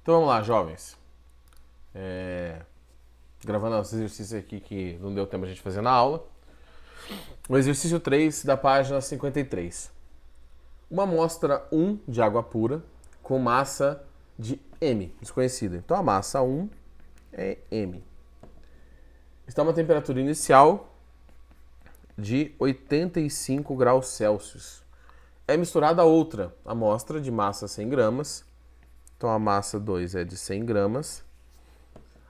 Então vamos lá, jovens. Gravando os exercícios aqui que não deu tempo a gente fazer na aula. O exercício 3 da página 53. Uma amostra 1 de água pura com massa de M, desconhecida. Então a massa 1 é M. Está uma temperatura inicial de 85 graus Celsius. É misturada a outra amostra de massa 100 gramas. Então a massa 2 é de 100 gramas.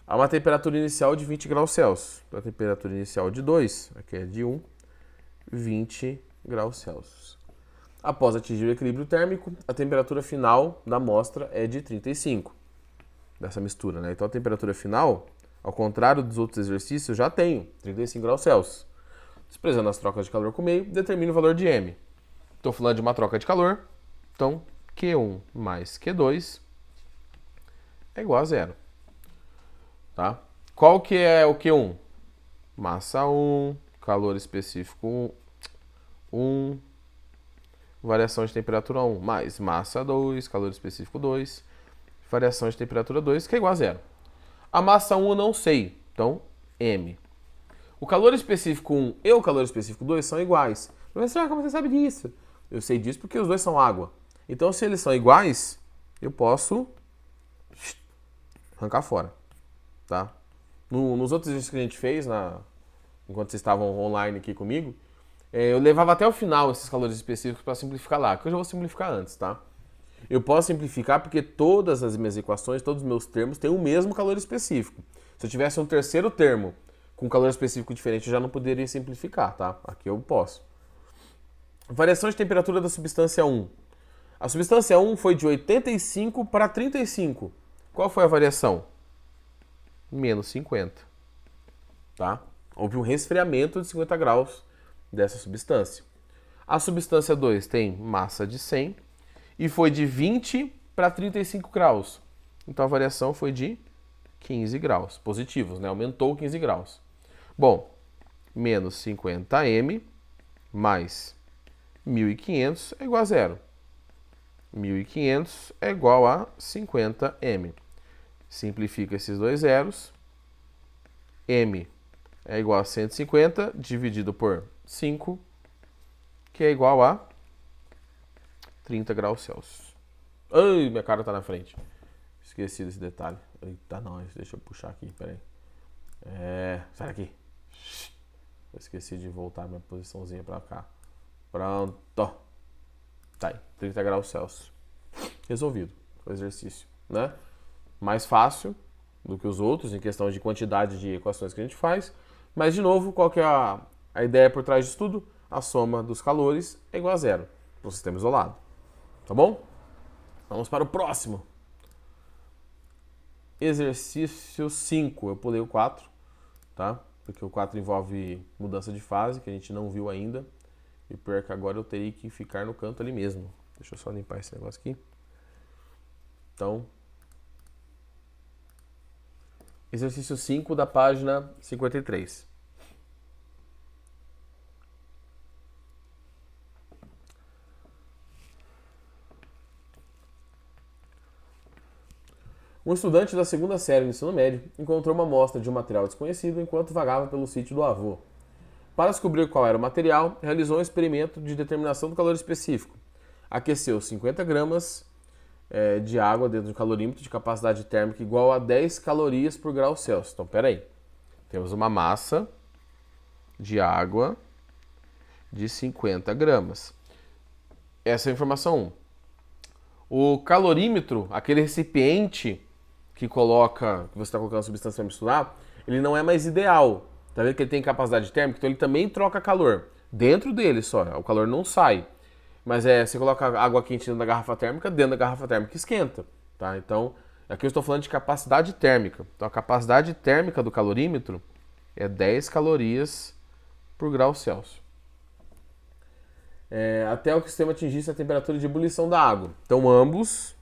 A uma temperatura inicial de 20 graus Celsius. Então a temperatura inicial de 2, aqui é de 1, 20 graus Celsius. Após atingir o equilíbrio térmico, a temperatura final da amostra é de 35, dessa mistura, né? Então a temperatura final, ao contrário dos outros exercícios, eu já tenho 35 graus Celsius. Desprezando as trocas de calor com o meio, determine o valor de M. Estou falando de uma troca de calor, então Q1 mais Q2 é igual a zero. Tá? Qual que é o Q1? Massa 1, calor específico 1, variação de temperatura 1, mais massa 2, calor específico 2, variação de temperatura 2, que é igual a zero. A massa 1 eu não sei, então M. O calor específico 1 e o calor específico 2 são iguais. Professor, como você sabe disso? Eu sei disso porque os dois são água. Então, se eles são iguais, eu posso arrancar fora. Tá? Nos outros exercícios que a gente fez, enquanto vocês estavam online aqui comigo, eu levava até o final esses calores específicos para simplificar lá, que eu já vou simplificar antes, tá? Eu posso simplificar porque todas as minhas equações, todos os meus termos têm o mesmo calor específico. Se eu tivesse um terceiro termo com calor específico diferente, eu já não poderia simplificar, tá? Aqui eu posso. Variação de temperatura da substância 1. A substância 1 foi de 85 para 35. Qual foi a variação? Menos 50. Tá? Houve um resfriamento de 50 graus dessa substância. A substância 2 tem massa de 100 e foi de 20 para 35 graus. Então a variação foi de 15 graus positivos, né? Aumentou 15 graus. Bom, menos 50m mais 1.500 é igual a zero. 1.500 é igual a 50m. Simplifica esses dois zeros. M é igual a 150 dividido por 5, que é igual a 30 graus Celsius. Ai, minha cara tá na frente. Esqueci desse detalhe. Eita, não, deixa eu puxar aqui, peraí. Sai daqui. Eu esqueci de voltar minha posiçãozinha pra cá. Pronto. Tá aí, 30 graus Celsius. Resolvido o exercício, né? Mais fácil do que os outros em questão de quantidade de equações que a gente faz. Mas, de novo, qual que é a ideia por trás disso tudo? A soma dos calores é igual a zero para o sistema isolado. Tá bom? Vamos para o próximo. Exercício 5. Eu pulei o 4, tá? Porque o 4 envolve mudança de fase, que a gente não viu ainda. E pior que agora eu teria que ficar no canto ali mesmo. Deixa eu só limpar esse negócio aqui. Então, exercício 5 da página 53. Um estudante da segunda série do ensino médio encontrou uma amostra de um material desconhecido enquanto vagava pelo sítio do avô. Para descobrir qual era o material, realizou um experimento de determinação do calor específico. Aqueceu 50 gramas de água dentro de um calorímetro de capacidade térmica igual a 10 calorias por grau Celsius. Então, peraí. Temos uma massa de água de 50 gramas. Essa é a informação 1. O calorímetro, aquele recipiente que você está colocando a substância para misturar, ele não é mais ideal. Tá vendo que ele tem capacidade térmica? Então ele também troca calor. Dentro dele só, o calor não sai. Mas você coloca água quente dentro da garrafa térmica esquenta. Tá? Então, aqui eu estou falando de capacidade térmica. Então a capacidade térmica do calorímetro é 10 calorias por grau Celsius. Até o sistema atingisse a temperatura de ebulição da água. Então ambos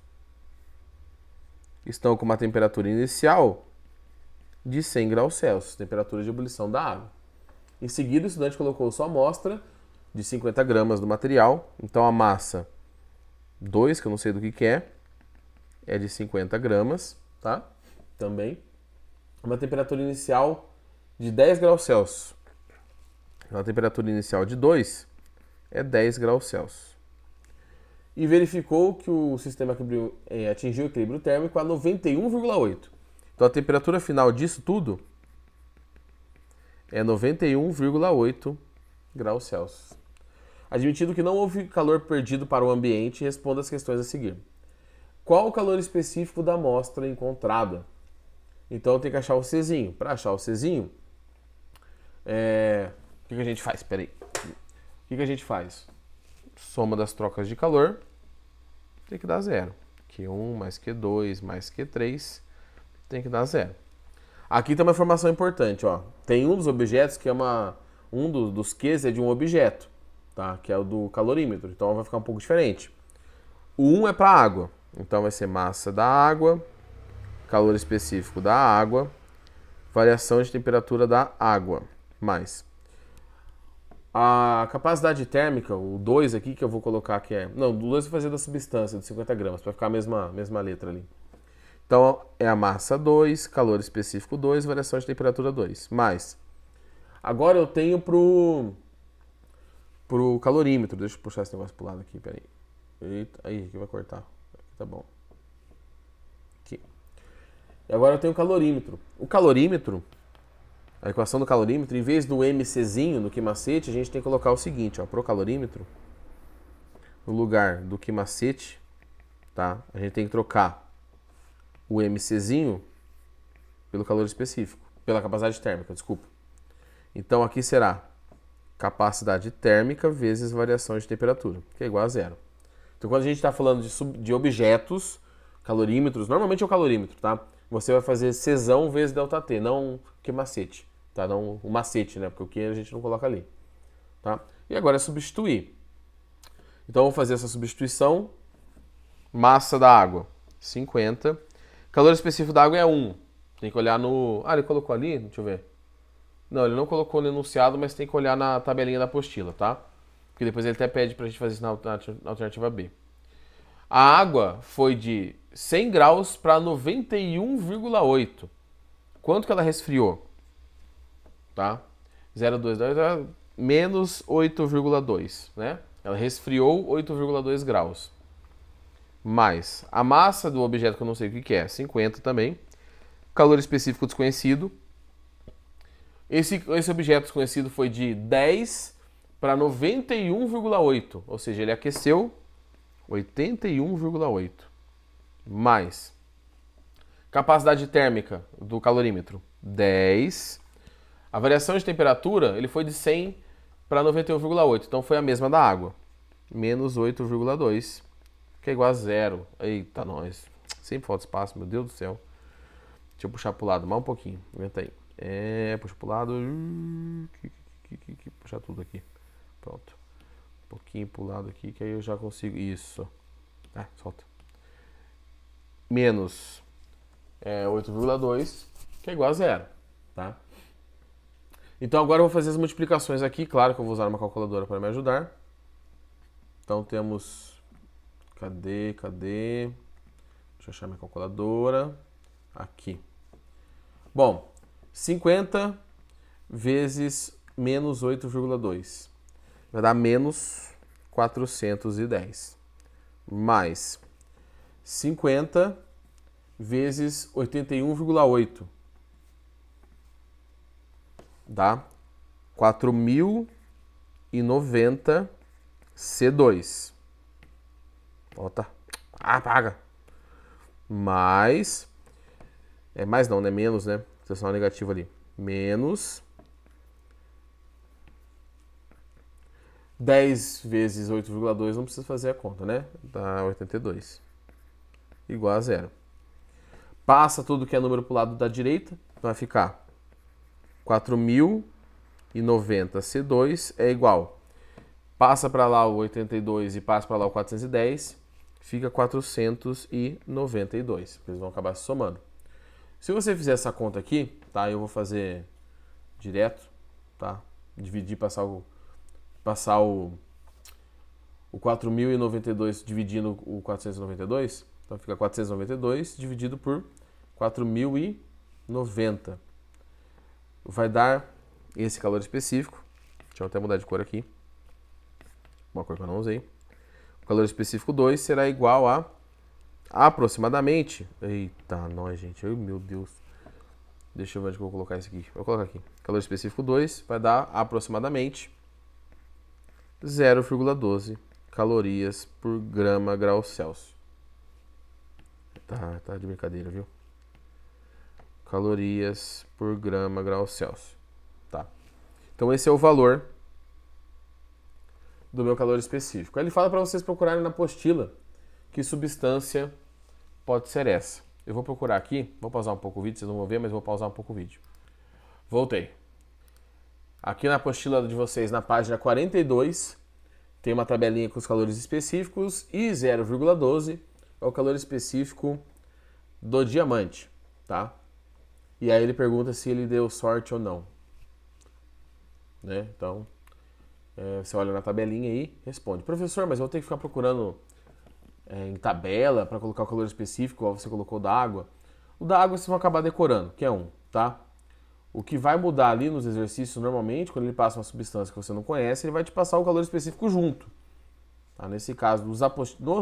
estão com uma temperatura inicial de 100 graus Celsius, temperatura de ebulição da água. Em seguida, o estudante colocou sua amostra de 50 gramas do material, então a massa 2, que eu não sei do que é, é de 50 gramas, tá? Também. Uma temperatura inicial de 10 graus Celsius. A temperatura inicial de 2 é 10 graus Celsius. E verificou que o sistema atingiu o equilíbrio térmico a 91,8. Então a temperatura final disso tudo é 91,8 graus Celsius. Admitido que não houve calor perdido para o ambiente, responda as questões a seguir. Qual o calor específico da amostra encontrada? Então eu tenho que achar o Czinho. Para achar o Czinho, o que a gente faz? Espera aí. O que a gente faz? Soma das trocas de calor tem que dar zero. Q1 mais Q2 mais Q3 tem que dar zero. Aqui tem uma informação importante, ó. Tem um dos objetos que é um dos Qs é de um objeto, tá? Que é o do calorímetro. Então vai ficar um pouco diferente. O 1 é para água. Então vai ser massa da água, calor específico da água, variação de temperatura da água, mais a capacidade térmica, o 2 aqui que eu vou colocar que é... Não, o 2 eu vou fazer da substância, de 50 gramas, para ficar a mesma letra ali. Então é a massa 2, calor específico 2, variação de temperatura 2, mais... Agora eu tenho pro calorímetro, deixa eu puxar esse negócio pro lado aqui, peraí. Eita, aí, aqui vai cortar, aqui tá bom. Aqui. E agora eu tenho o calorímetro. O calorímetro, a equação do calorímetro, em vez do MCzinho no quimacete, a gente tem que colocar o seguinte, ó, pro calorímetro, no lugar do quimacete, tá? A gente tem que trocar o MCzinho pelo calor específico, pela capacidade térmica, desculpa. Então aqui será capacidade térmica vezes variação de temperatura, que é igual a zero. Então quando a gente está falando de objetos, calorímetros, normalmente é o calorímetro, tá? Você vai fazer Czão vezes ΔT, não que macete, tá? Não o macete, né? Porque o que a gente não coloca ali, tá? E agora é substituir. Então eu vou fazer essa substituição. Massa da água, 50. Calor específico da água é 1. Tem que olhar no... Ah, ele colocou ali? Deixa eu ver. Não, ele não colocou no enunciado, mas tem que olhar na tabelinha da apostila, tá? Porque depois ele até pede pra gente fazer isso na alternativa B. A água foi de 100 graus para 91,8. Quanto que ela resfriou? Tá? 0,2 menos 8,2, né? Ela resfriou 8,2 graus. Mais a massa do objeto, que eu não sei o que é, 50 também. Calor específico desconhecido. Esse objeto desconhecido foi de 10 para 91,8. Ou seja, ele aqueceu 81,8. Mais capacidade térmica do calorímetro, 10. A variação de temperatura, ele foi de 100 para 91,8. Então foi a mesma da água. Menos 8,2, que é igual a zero. Eita, nós. Sempre falta espaço, meu Deus do céu. Deixa eu puxar pro lado mais um pouquinho. Aguenta aí. Puxa pro lado. Puxar tudo aqui. Pronto. Um pouquinho pro lado aqui, que aí eu já consigo. Isso. Solta. Menos 8,2, que é igual a zero, tá? Então agora eu vou fazer as multiplicações aqui. Claro que eu vou usar uma calculadora para me ajudar. Então temos... Cadê? Deixa eu achar minha calculadora. Aqui. Bom, 50 vezes menos 8,2 vai dar menos 410. Mais 50 vezes 81,8 dá 4.090 C2. Ó, tá. Apaga. Mais... mais não, né? Menos, né? Seção negativa ali. Menos 10 vezes 8,2, não precisa fazer a conta, né? Dá 82. Igual a zero. Passa tudo que é número pro lado da direita. Vai ficar 4.090 C2 é igual. Passa para lá o 82 e passa para lá o 410. Fica 492. Eles vão acabar se somando. Se você fizer essa conta aqui, tá? Eu vou fazer direto, tá? Dividir, passar o 4.092 dividindo o 492, Então fica 492 dividido por 4.090. Vai dar esse calor específico. Deixa eu até mudar de cor aqui. Uma cor que eu não usei. O calor específico 2 será igual a aproximadamente... Eita, nós, gente. Ai, meu Deus. Deixa eu ver onde que eu vou colocar isso aqui. Vou colocar aqui. Calor específico 2 vai dar aproximadamente 0,12 calorias por grama grau Celsius. Tá de brincadeira, viu? Calorias por grama grau Celsius. Tá. Então esse é o valor do meu calor específico. Aí ele fala para vocês procurarem na apostila que substância pode ser essa. Eu vou procurar aqui, vou pausar um pouco o vídeo, vocês não vão ver, mas vou pausar um pouco o vídeo. Voltei. Aqui na apostila de vocês, na página 42, tem uma tabelinha com os calores específicos e 0,12 é o calor específico do diamante, tá? E aí ele pergunta se ele deu sorte ou não. Né? Então, você olha na tabelinha aí, responde. Professor, mas eu vou ter que ficar procurando em tabela para colocar o calor específico, igual você colocou da água. O da água vocês vão acabar decorando, que é 1, tá? O que vai mudar ali nos exercícios, normalmente, quando ele passa uma substância que você não conhece, ele vai te passar o calor específico junto. Tá? Nesse caso, nos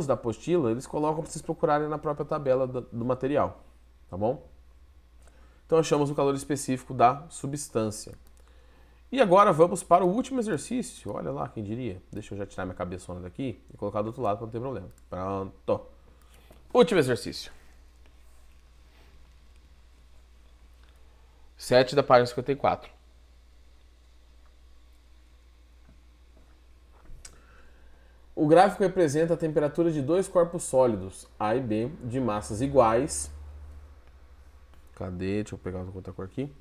da apostila, eles colocam para vocês procurarem na própria tabela do material, tá bom? Então achamos o calor específico da substância. E agora vamos para o último exercício. Olha lá, quem diria. Deixa eu já tirar minha cabeçona daqui e colocar do outro lado para não ter problema. Pronto. Último exercício. 7 da página 54. O gráfico representa a temperatura de dois corpos sólidos, A e B, de massas iguais. Cadê? Deixa eu pegar outra cor aqui.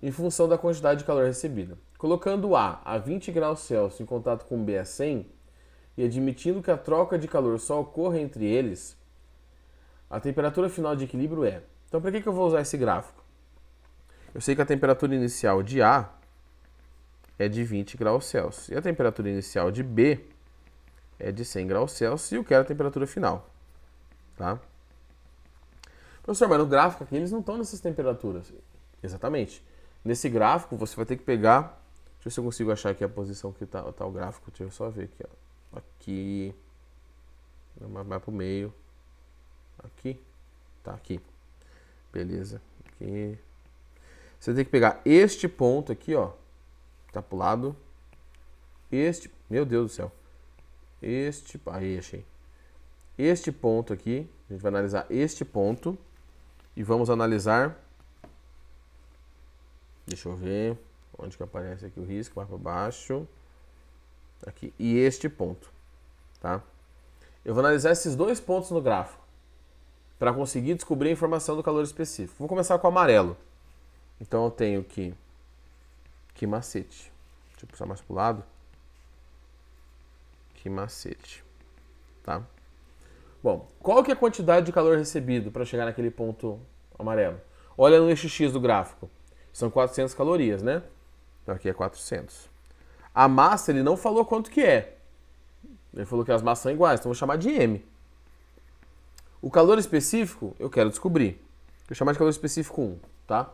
Em função da quantidade de calor recebida. Colocando A a 20 graus Celsius em contato com B a 100 e admitindo que a troca de calor só ocorra entre eles, a temperatura final de equilíbrio é... Então, para que eu vou usar esse gráfico? Eu sei que a temperatura inicial de A é de 20 graus Celsius e a temperatura inicial de B é de 100 graus Celsius e eu quero a temperatura final. Tá? Professor, mas no gráfico aqui eles não estão nessas temperaturas. Exatamente. Nesse gráfico, você vai ter que pegar... Deixa eu ver se eu consigo achar aqui a posição que tá o gráfico. Deixa eu só ver aqui. Ó. Aqui. Vai pro meio. Aqui. Tá, aqui. Beleza. Aqui. Você tem que pegar este ponto aqui, ó. Tá pro lado. Este... Meu Deus do céu. Este... Aí, achei. Este ponto aqui. A gente vai analisar este ponto. E vamos analisar... Deixa eu ver onde que aparece aqui o risco, vai para baixo, aqui, e este ponto, tá? Eu vou analisar esses dois pontos no gráfico para conseguir descobrir a informação do calor específico. Vou começar com o amarelo. Então eu tenho que macete. Deixa eu puxar mais para o lado. Que macete, tá? Bom, qual que é a quantidade de calor recebido para chegar naquele ponto amarelo? Olha no eixo X do gráfico. São 400 calorias, né? Então aqui é 400. A massa, ele não falou quanto que é. Ele falou que as massas são iguais, então eu vou chamar de M. O calor específico, eu quero descobrir. Vou chamar de calor específico 1, tá?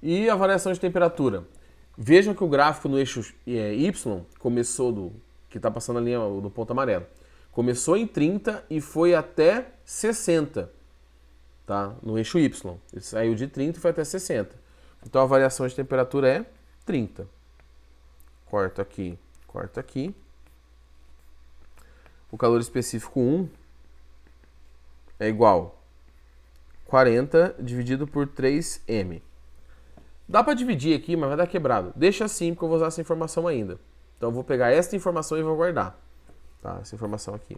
E a variação de temperatura. Vejam que o gráfico no eixo Y começou que está passando a linha do ponto amarelo. Começou em 30 e foi até 60. Tá? No eixo Y. Ele saiu de 30 e foi até 60. Então a variação de temperatura é 30. Corta aqui, corta aqui. O calor específico 1 é igual a 40 dividido por 3M. Dá para dividir aqui, mas vai dar quebrado. Deixa assim, porque eu vou usar essa informação ainda. Então eu vou pegar esta informação e vou guardar. Tá? Essa informação aqui.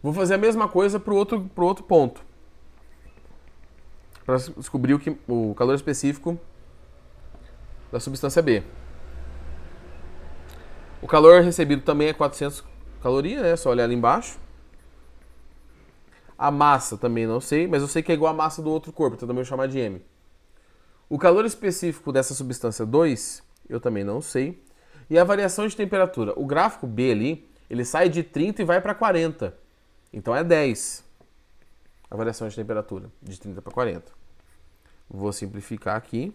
Vou fazer a mesma coisa para o outro ponto. Para descobrir o calor específico da substância B. O calor recebido também é 400 calorias, né? Só olhar ali embaixo. A massa também não sei, mas eu sei que é igual a massa do outro corpo, então também eu vou chamar de M. O calor específico dessa substância 2, eu também não sei. E a variação de temperatura? O gráfico B ali, ele sai de 30 e vai para 40. Então é 10 a variação de temperatura, de 30 para 40. Vou simplificar aqui.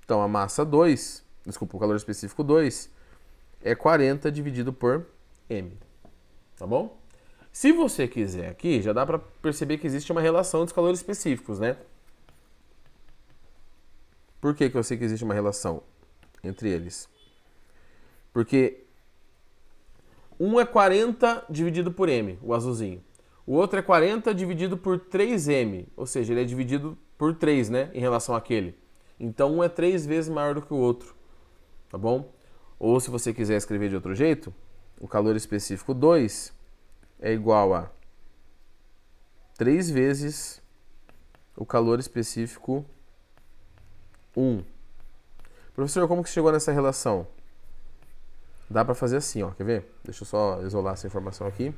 Então a massa 2, desculpa, o calor específico 2, é 40 dividido por M. Tá bom? Se você quiser aqui, já dá para perceber que existe uma relação dos calores específicos, né? Por que eu sei que existe uma relação entre eles? Porque um é 40 dividido por M, o azulzinho. O outro é 40 dividido por 3M, ou seja, ele é dividido por 3, né, em relação àquele. Então um é 3 vezes maior do que o outro, tá bom? Ou se você quiser escrever de outro jeito, o calor específico 2 é igual a 3 vezes o calor específico 1. Professor, como que chegou nessa relação? Dá para fazer assim, ó, quer ver? Deixa eu só isolar essa informação aqui.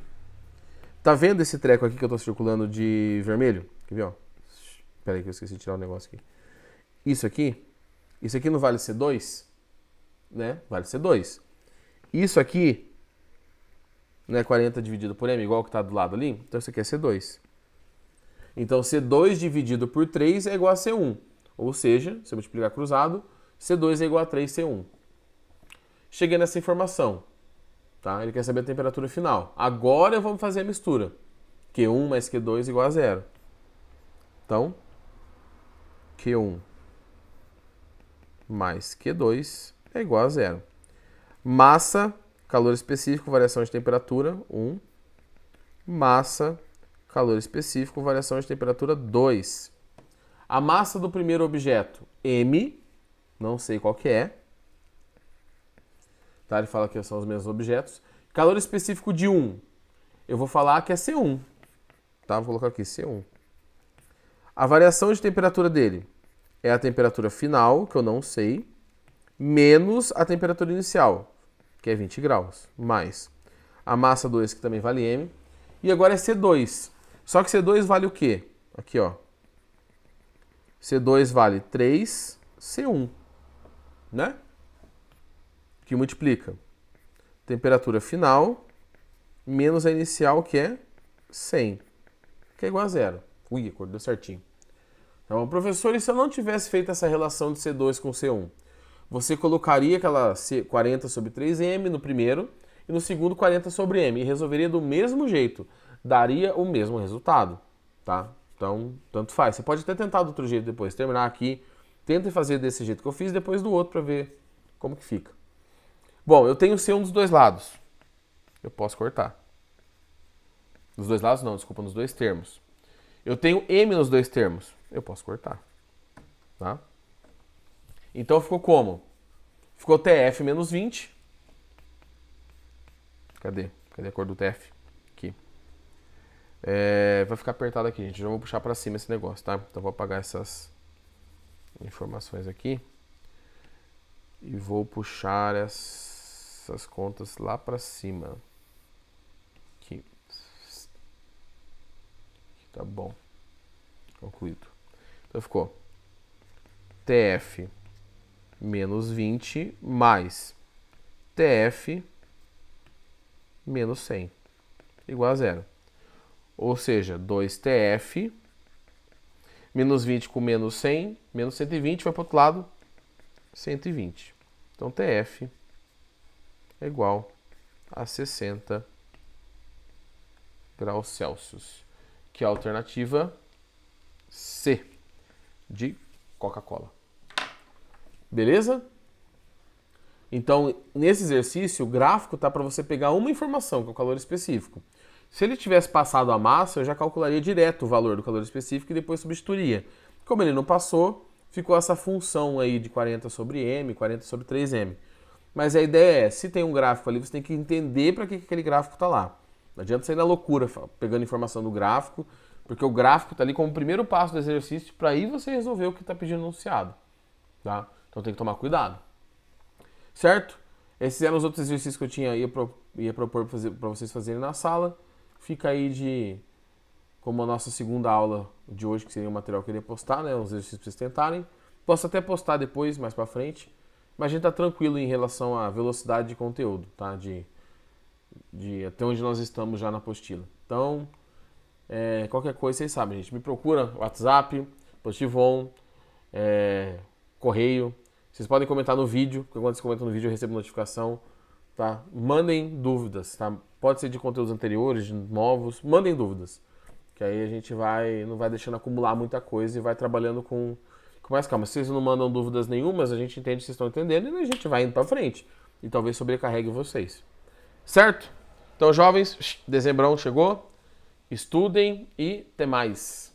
Tá vendo esse treco aqui que eu tô circulando de vermelho? Quer ver, ó? Espera aí que eu esqueci de tirar um negócio aqui. Isso aqui não vale C2? Né? Vale C2. Isso aqui não é 40 dividido por M, igual que tá do lado ali? Então isso aqui é C2. Então C2 dividido por 3 é igual a C1. Ou seja, se eu multiplicar cruzado, C2 é igual a 3C1. Cheguei nessa informação. Tá? Ele quer saber a temperatura final. Agora vamos fazer a mistura. Q1 mais Q2 igual a 0. Então, Q1 mais Q2 é igual a 0. Massa, calor específico, variação de temperatura, 1. Massa, calor específico, variação de temperatura, 2. A massa do primeiro objeto, M, não sei qual que é. Tá? Ele fala que são os mesmos objetos. Calor específico de 1, eu vou falar que é C1. Tá? Vou colocar aqui, C1. A variação de temperatura dele é a temperatura final, que eu não sei, menos a temperatura inicial, que é 20 graus, mais a massa 2, que também vale M. E agora é C2. Só que C2 vale o quê? Aqui, ó. C2 vale 3C1, né? Que multiplica temperatura final menos a inicial, que é 100, que é igual a 0. Ui, acordou certinho. Então, professor, e se eu não tivesse feito essa relação de C2 com C1? Você colocaria aquela 40 sobre 3M no primeiro e no segundo 40 sobre M e resolveria do mesmo jeito. Daria o mesmo resultado, tá? Então, tanto faz. Você pode até tentar do outro jeito depois, terminar aqui, tenta fazer desse jeito que eu fiz, depois do outro para ver como que fica. Bom, eu tenho C1 dos dois lados. Eu posso cortar. Dos dois lados não, desculpa, nos dois termos. Eu tenho M nos dois termos. Eu posso cortar. Tá? Então ficou como? Ficou TF menos 20. Cadê? Cadê a cor do TF? Aqui. Vai ficar apertado aqui, gente. Já vou puxar para cima esse negócio, tá? Então vou apagar essas informações aqui. E vou puxar essas contas lá para cima. Aqui. Tá bom. Concluído. Então ficou TF menos 20 mais TF menos 100 igual a 0. Ou seja, 2TF menos 20 com menos 100, menos 120 vai para o outro lado, 120. Então TF é igual a 60 graus Celsius, que é a alternativa C de Coca-Cola. Beleza? Então, nesse exercício, o gráfico tá para você pegar uma informação, que é o calor específico. Se ele tivesse passado a massa, eu já calcularia direto o valor do calor específico e depois substituiria. Como ele não passou, ficou essa função aí de 40 sobre M, 40 sobre 3M. Mas a ideia é, se tem um gráfico ali, você tem que entender para que aquele gráfico está lá. Não adianta sair na loucura pegando informação do gráfico, porque o gráfico está ali como o primeiro passo do exercício para aí você resolver o que está pedindo enunciado. Tá? Então tem que tomar cuidado. Certo? Esses eram os outros exercícios que eu ia propor para vocês fazerem na sala. Fica aí como a nossa segunda aula de hoje, que seria o material que eu iria postar, né? Os exercícios para vocês tentarem. Posso até postar depois, mais para frente. mas a gente tá tranquilo em relação à velocidade de conteúdo, tá? Até onde nós estamos já na apostila. Então, qualquer coisa vocês sabem, gente. Me procura, WhatsApp, Positivon, correio. Vocês podem comentar no vídeo, porque quando vocês comentam no vídeo eu recebo notificação, tá? Mandem dúvidas, tá? Pode ser de conteúdos anteriores, de novos, mandem dúvidas. Que aí a gente não vai deixando acumular muita coisa e vai trabalhando com mais calma. Se vocês não mandam dúvidas nenhumas, a gente entende que vocês estão entendendo e a gente vai indo pra frente. E talvez sobrecarregue vocês. Certo? Então, jovens, dezembrão chegou. Estudem e até mais.